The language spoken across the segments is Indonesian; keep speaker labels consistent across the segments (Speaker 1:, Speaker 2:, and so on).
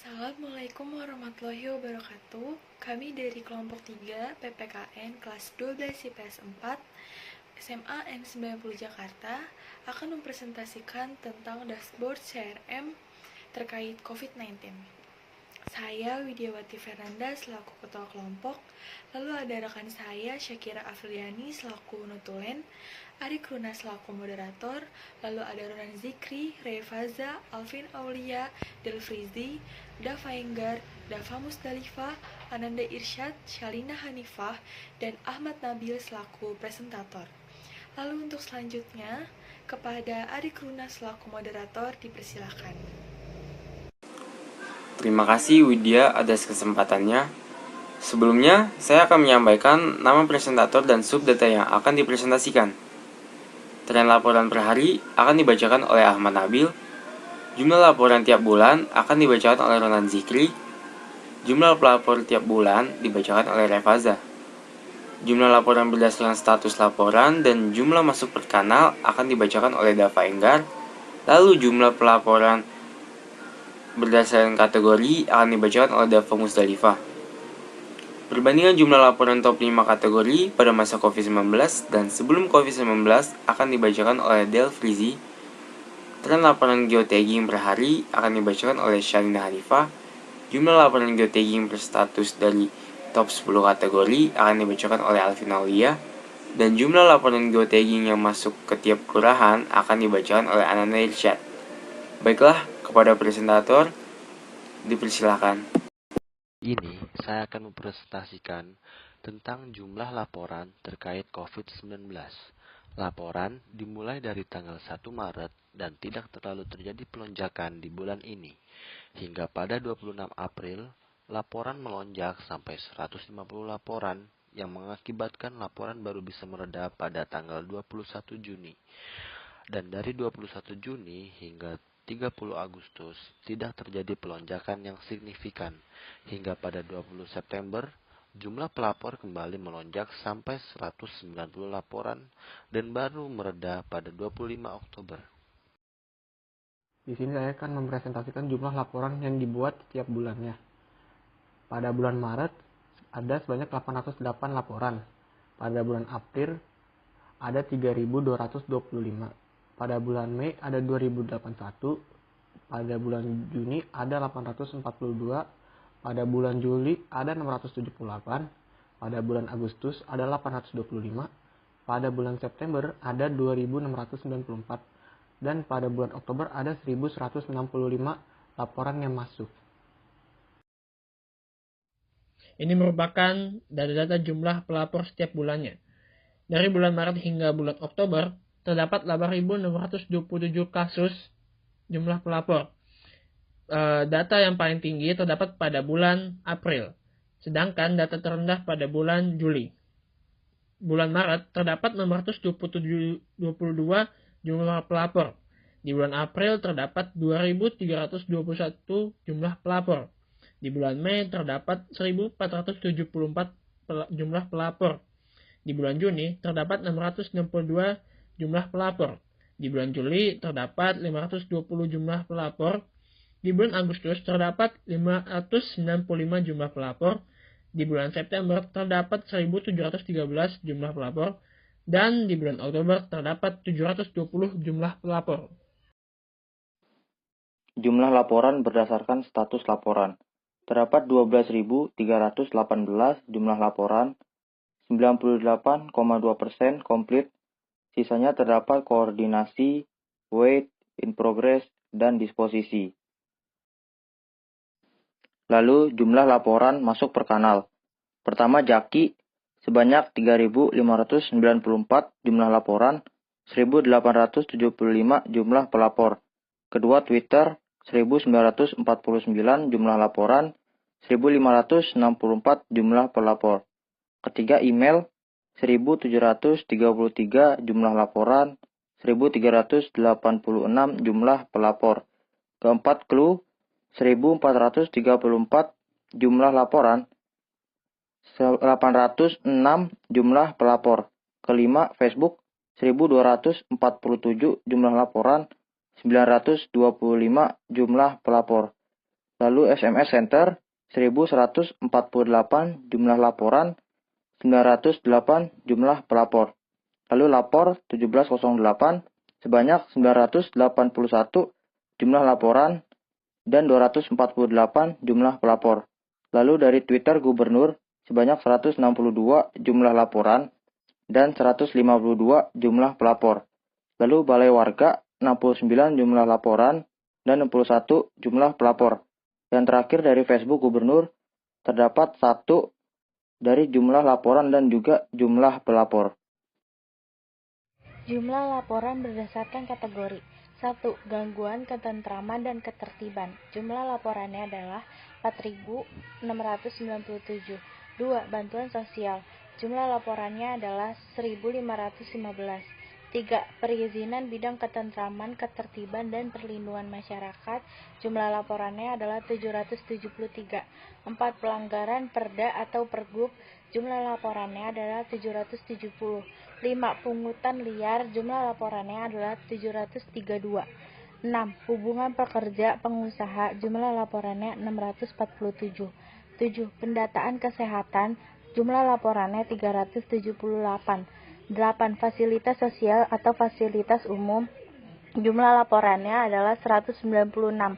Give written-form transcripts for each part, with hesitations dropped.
Speaker 1: Assalamualaikum warahmatullahi wabarakatuh. Kami dari kelompok 3 PPKN kelas 12 IPS 4 SMA N90 Jakarta akan mempresentasikan tentang dashboard CRM terkait COVID-19. Saya Widiawati Fernanda selaku ketua kelompok, lalu ada rekan saya Syakira Afriani selaku notulen, Arik Runa selaku moderator, lalu ada Ronan Zikri, Refaza, Alvin Aulia, Delfrizi, Dava Enggar, Dava Musdalifah, Ananda Irsyad, Shalina Hanifah, dan Ahmad Nabil selaku presentator. Lalu untuk selanjutnya, kepada Arik Runa selaku moderator dipersilakan.
Speaker 2: Terima kasih Widya atas kesempatannya. Sebelumnya, saya akan menyampaikan nama presentator dan subdata yang akan dipresentasikan. Tren laporan per hari akan dibacakan oleh Ahmad Nabil. Jumlah laporan tiap bulan akan dibacakan oleh Ronan Zikri. Jumlah pelapor tiap bulan dibacakan oleh Refaza. Jumlah laporan berdasarkan status laporan dan jumlah masuk per kanal akan dibacakan oleh Dava Enggar. Lalu jumlah pelaporan berdasarkan kategori akan dibacakan oleh Dava Musdalifah. Perbandingan jumlah laporan top 5 kategori pada masa COVID-19 dan sebelum COVID-19 akan dibacakan oleh Delfrizi. Tren laporan geotagging per hari akan dibacakan oleh Shalina Hanifah. Jumlah laporan geotagging per status dari top 10 kategori akan dibacakan oleh Alvin Aulia. Dan jumlah laporan geotagging yang masuk ke tiap kelurahan akan dibacakan oleh Ananda Irsyad. Baiklah, kepada presentator, dipersilakan.
Speaker 3: Ini saya akan mempresentasikan tentang jumlah laporan terkait COVID-19. Laporan dimulai dari tanggal 1 Maret dan tidak terlalu terjadi pelonjakan di bulan ini. Hingga pada 26 April, laporan melonjak sampai 150 laporan yang mengakibatkan laporan baru bisa mereda pada tanggal 21 Juni. Dan dari 21 Juni hingga 30 Agustus tidak terjadi pelonjakan yang signifikan. Hingga pada 20 September, jumlah pelapor kembali melonjak sampai 190 laporan dan baru mereda pada 25 Oktober.
Speaker 4: Di sini saya akan mempresentasikan jumlah laporan yang dibuat setiap bulannya. Pada bulan Maret ada sebanyak 808 laporan. Pada bulan April ada 3.225. Pada bulan Mei ada 2081, pada bulan Juni ada 842, pada bulan Juli ada 678, pada bulan Agustus ada 825, pada bulan September ada 2694, dan pada bulan Oktober ada 1165 laporan yang masuk.
Speaker 5: Ini merupakan data-data jumlah pelapor setiap bulannya. Dari bulan Maret hingga bulan Oktober, terdapat 8.627 kasus jumlah pelapor. Data yang paling tinggi terdapat pada bulan April, sedangkan data terendah pada bulan Juli. Bulan Maret terdapat 622 jumlah pelapor. Di bulan April terdapat 2.321 jumlah pelapor. Di bulan Mei terdapat 1.474 jumlah pelapor. Di bulan Juni terdapat 662 jumlah pelapor. Di bulan Juli terdapat 520 jumlah pelapor. Di bulan Agustus terdapat 595 jumlah pelapor. Di bulan September terdapat 1.713 jumlah pelapor. Dan di bulan Oktober terdapat 720 jumlah pelapor.
Speaker 6: Jumlah laporan berdasarkan status laporan. Terdapat 12.318 jumlah laporan, 98,2% komplit. Sisanya terdapat koordinasi, wait, in progress, dan disposisi. Lalu jumlah laporan masuk per kanal. Pertama Jaki, sebanyak 3.594 jumlah laporan, 1.875 jumlah pelapor. Kedua Twitter, 1.949 jumlah laporan, 1.564 jumlah pelapor. Ketiga email, 1.733 jumlah laporan, 1.386 jumlah pelapor. Keempat clue, 1.434 jumlah laporan, 806 jumlah pelapor. Kelima Facebook, 1.247 jumlah laporan, 925 jumlah pelapor. Lalu SMS Center 1148 jumlah laporan, 908 jumlah pelapor. Lalu lapor 1708 sebanyak 981 jumlah laporan dan 248 jumlah pelapor. Lalu dari Twitter Gubernur sebanyak 162 jumlah laporan dan 152 jumlah pelapor. Lalu Balai Warga 69 jumlah laporan dan 61 jumlah pelapor. Yang terakhir dari Facebook Gubernur terdapat 1 dari jumlah laporan dan juga jumlah pelapor.
Speaker 7: Jumlah laporan berdasarkan kategori. 1. Gangguan ketentraman dan ketertiban. Jumlah laporannya adalah 4.697. 2. Bantuan sosial. Jumlah laporannya adalah 1.515. 3. Perizinan bidang ketentraman, ketertiban, dan perlindungan masyarakat. Jumlah laporannya adalah 773. 4. Pelanggaran perda atau pergub. Jumlah laporannya adalah 770. 5. Pungutan liar. Jumlah laporannya adalah 732. 6. Hubungan pekerja pengusaha. Jumlah laporannya 647. 7. Pendataan kesehatan. Jumlah laporannya 378. 8. Fasilitas sosial atau fasilitas umum. Jumlah laporannya adalah 196.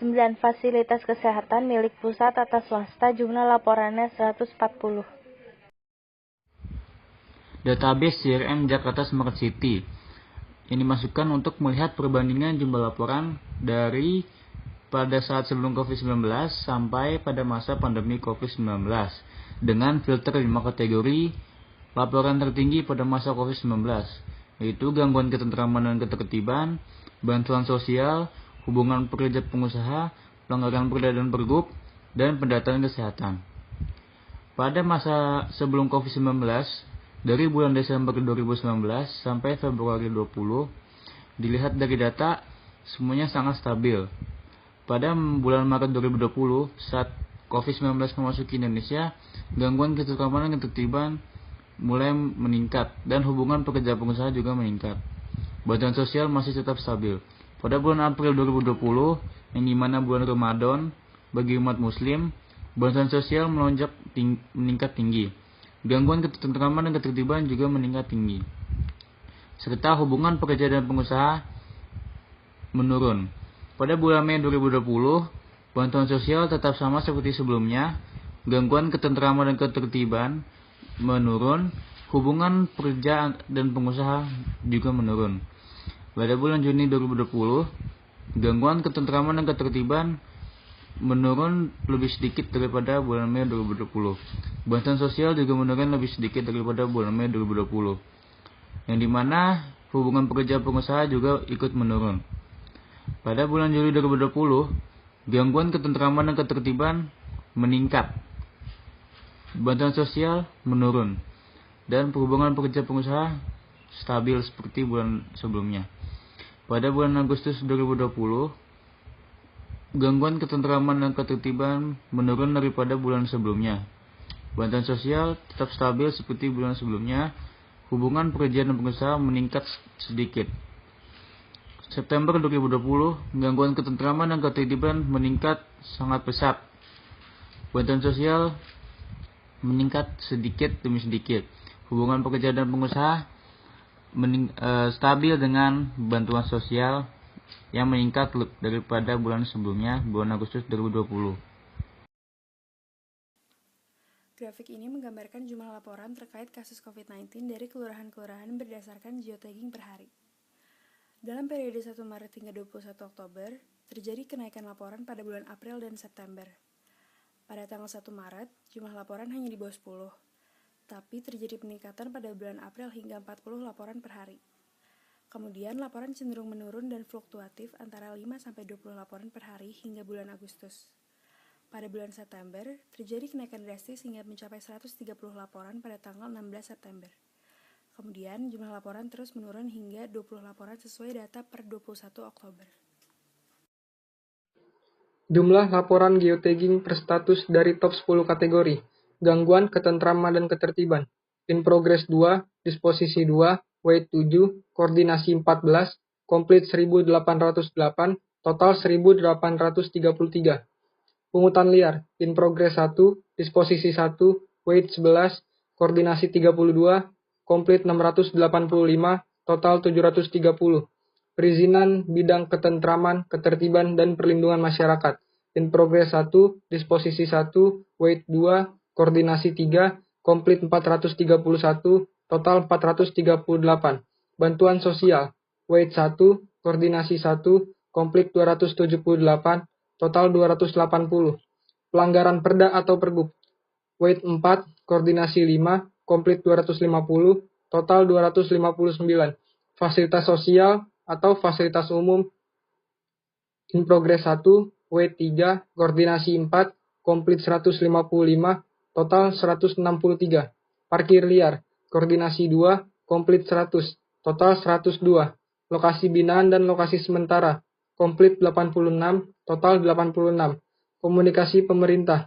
Speaker 7: 9. Fasilitas kesehatan milik pusat atau swasta. Jumlah laporannya 140.
Speaker 8: Database CRM Jakarta Smart City yang dimasukkan untuk melihat perbandingan jumlah laporan dari pada saat sebelum COVID-19 sampai pada masa pandemi COVID-19 dengan filter 5 kategori laporan tertinggi pada masa COVID-19, yaitu gangguan ketentraman dan ketertiban, bantuan sosial, hubungan pekerja pengusaha, pelanggaran perda dan pergub, dan pendataan kesehatan. Pada masa sebelum COVID-19, dari bulan Desember 2019 sampai Februari 2020, dilihat dari data, semuanya sangat stabil. Pada bulan Maret 2020, saat COVID-19 memasuki Indonesia, gangguan ketentraman dan ketertiban mulai meningkat dan hubungan pekerja pengusaha juga meningkat. Bantuan sosial masih tetap stabil. Pada bulan April 2020, yang dimana bulan Ramadan bagi umat Muslim, bantuan sosial meningkat tinggi. Gangguan ketentraman dan ketertiban juga meningkat tinggi. Serta hubungan pekerja dan pengusaha menurun. Pada bulan Mei 2020, bantuan sosial tetap sama seperti sebelumnya. Gangguan ketentraman dan ketertiban menurun, hubungan pekerja dan pengusaha juga menurun. Pada bulan Juni 2020, gangguan ketentraman dan ketertiban menurun lebih sedikit daripada bulan Mei 2020. Bantuan sosial juga menurun lebih sedikit daripada bulan Mei 2020. Yang dimana hubungan pekerja pengusaha juga ikut menurun. Pada bulan Juli 2020, gangguan ketentraman dan ketertiban meningkat. Bantuan sosial menurun dan hubungan pekerja pengusaha stabil seperti bulan sebelumnya. Pada bulan Agustus 2020, gangguan ketentraman dan ketertiban menurun daripada bulan sebelumnya. Bantuan sosial tetap stabil seperti bulan sebelumnya. Hubungan pekerja dan pengusaha meningkat sedikit. September 2020, gangguan ketentraman dan ketertiban meningkat sangat pesat. Bantuan sosial meningkat sedikit demi sedikit. Hubungan pekerja dan pengusaha stabil dengan bantuan sosial yang meningkat daripada bulan sebelumnya, bulan Agustus 2020.
Speaker 1: Grafik ini menggambarkan jumlah laporan terkait kasus COVID-19 dari kelurahan-kelurahan berdasarkan geotagging per hari. Dalam periode 1 Maret hingga 21 Oktober, terjadi kenaikan laporan pada bulan April dan September. Pada tanggal 1 Maret, jumlah laporan hanya di bawah 10, tapi terjadi peningkatan pada bulan April hingga 40 laporan per hari. Kemudian laporan cenderung menurun dan fluktuatif antara 5-20 laporan per hari hingga bulan Agustus. Pada bulan September, terjadi kenaikan drastis hingga mencapai 130 laporan pada tanggal 16 September. Kemudian jumlah laporan terus menurun hingga 20 laporan sesuai data per 21 Oktober.
Speaker 4: Jumlah laporan geotagging per status dari top 10 kategori. Gangguan ketentraman dan ketertiban. In progress 2, disposisi 2, wait 7, koordinasi 14, komplit 1808, total 1833. Pungutan liar, in progress 1, disposisi 1, weight 11, koordinasi 32, komplit 685, total 730. Perizinan bidang ketentraman, ketertiban, dan perlindungan masyarakat. In progress 1, disposisi 1, weight 2, koordinasi 3, komplit 431, total 438. Bantuan sosial, weight 1, koordinasi 1, komplit 278, total 280. Pelanggaran perda atau pergub, weight 4, koordinasi 5, komplit 250, total 259. Fasilitas sosial atau fasilitas umum, in progress 1, weight 3, koordinasi 4, komplit 155, total 163. Parkir liar, koordinasi 2, komplit 100, total 102. Lokasi binaan dan lokasi sementara, komplit 86, total 86. Komunikasi pemerintah,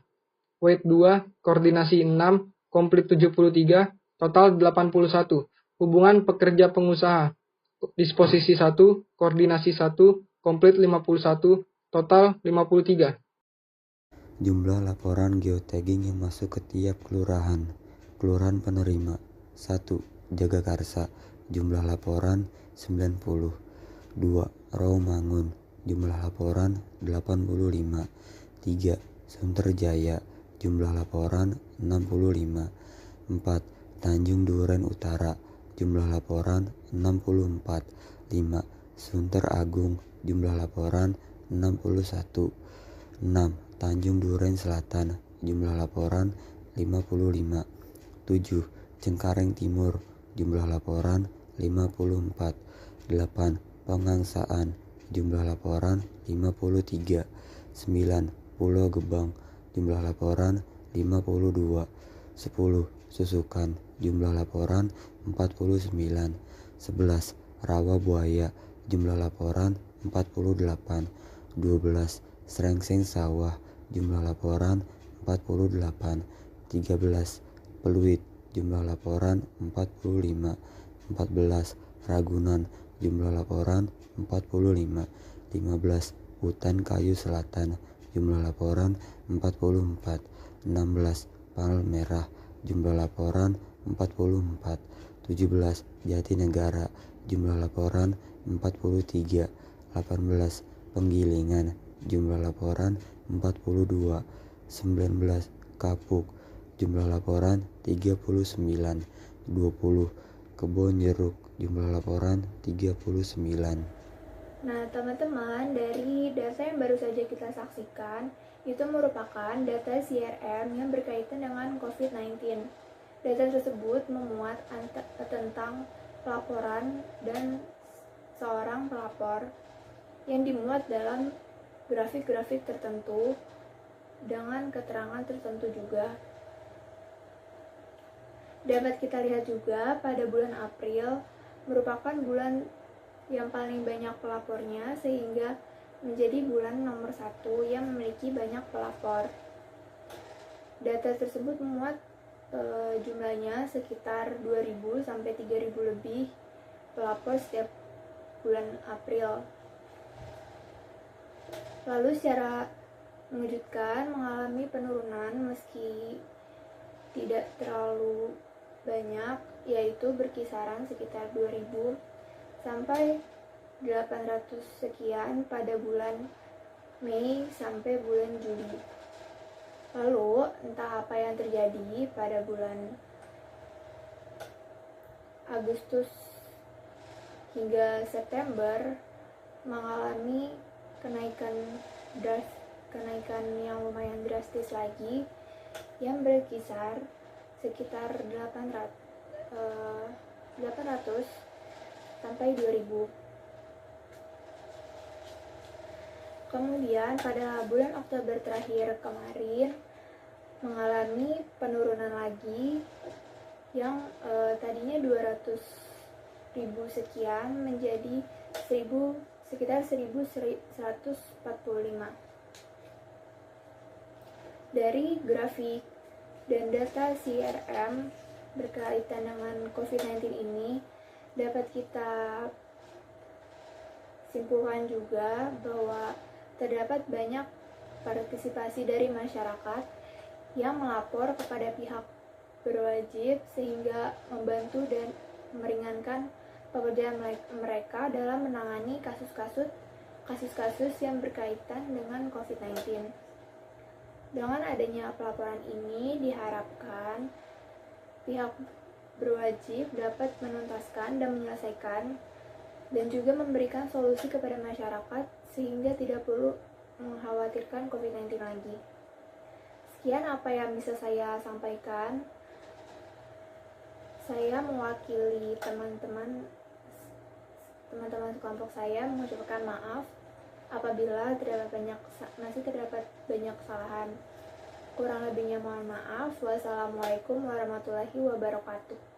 Speaker 4: weight 2, koordinasi 6, komplit 73, total 81. Hubungan pekerja pengusaha, disposisi 1, koordinasi 1, komplit 51, total 53.
Speaker 9: Jumlah laporan geotagging yang masuk ke tiap kelurahan. Kelurahan penerima 1. Jagakarsa, jumlah laporan 90. 2. Rawamangun, jumlah laporan 85. 3. Sunterjaya, jumlah laporan 65. 4. Tanjung Duren Utara, jumlah laporan 64. 5. Sunter Agung, jumlah laporan 61. 6. Tanjung Duren Selatan, jumlah laporan 55. 7. Cengkareng Timur, jumlah laporan 54. 8. Pengangsaan, jumlah laporan 53. 9. Pulau Gebang, jumlah laporan 52. 10. Susukan, jumlah laporan 49. 11. Rawa Buaya, jumlah laporan 48. 12. Srengseng Sawah, jumlah laporan 48. 13. Peluit, jumlah laporan 45. 14. Ragunan, jumlah laporan 45. 15. Hutan Kayu Selatan, jumlah laporan 44. 16. Palmerah, jumlah laporan 44. 17. Jatinegara, jumlah laporan 43. 18. Penggilingan, jumlah laporan 42. 19. Kapuk, jumlah laporan 39. 20. Kebon Jeruk, jumlah laporan 39.
Speaker 1: Nah, teman-teman, dari data yang baru saja kita saksikan, itu merupakan data CRM yang berkaitan dengan COVID-19. Data tersebut memuat tentang pelaporan dan seorang pelapor yang dimuat dalam grafik-grafik tertentu dengan keterangan tertentu juga. Dapat kita lihat juga pada bulan April merupakan bulan yang paling banyak pelapornya, sehingga menjadi bulan nomor 1 yang memiliki banyak pelapor. Data tersebut memuat jumlahnya sekitar 2.000 sampai 3.000 lebih pelapor setiap bulan April. Lalu secara mengejutkan mengalami penurunan meski tidak terlalu banyak, yaitu berkisaran sekitar 2.000 sampai 800 sekian pada bulan Mei sampai bulan Juli. Lalu entah apa yang terjadi pada bulan Agustus hingga September mengalami kenaikan yang lumayan drastis lagi, yang berkisar sekitar 800 sampai 2.000. Kemudian pada bulan Oktober terakhir kemarin mengalami penurunan lagi yang tadinya 200.000 sekian menjadi sekitar 1.145. Dari grafik dan data CRM berkaitan dengan COVID-19 ini dapat kita simpulkan juga bahwa terdapat banyak
Speaker 10: partisipasi dari masyarakat yang melapor kepada pihak berwajib sehingga membantu dan meringankan pekerjaan mereka dalam menangani kasus-kasus yang berkaitan dengan COVID-19. Dengan adanya pelaporan ini diharapkan pihak berwajib dapat menuntaskan dan menyelesaikan dan juga memberikan solusi kepada masyarakat sehingga tidak perlu mengkhawatirkan COVID-19 lagi. Sekian apa yang bisa saya sampaikan. Saya mewakili teman-teman kelompok saya mengucapkan maaf apabila masih terdapat banyak kesalahan. Kurang lebihnya mohon maaf. Wassalamualaikum warahmatullahi wabarakatuh.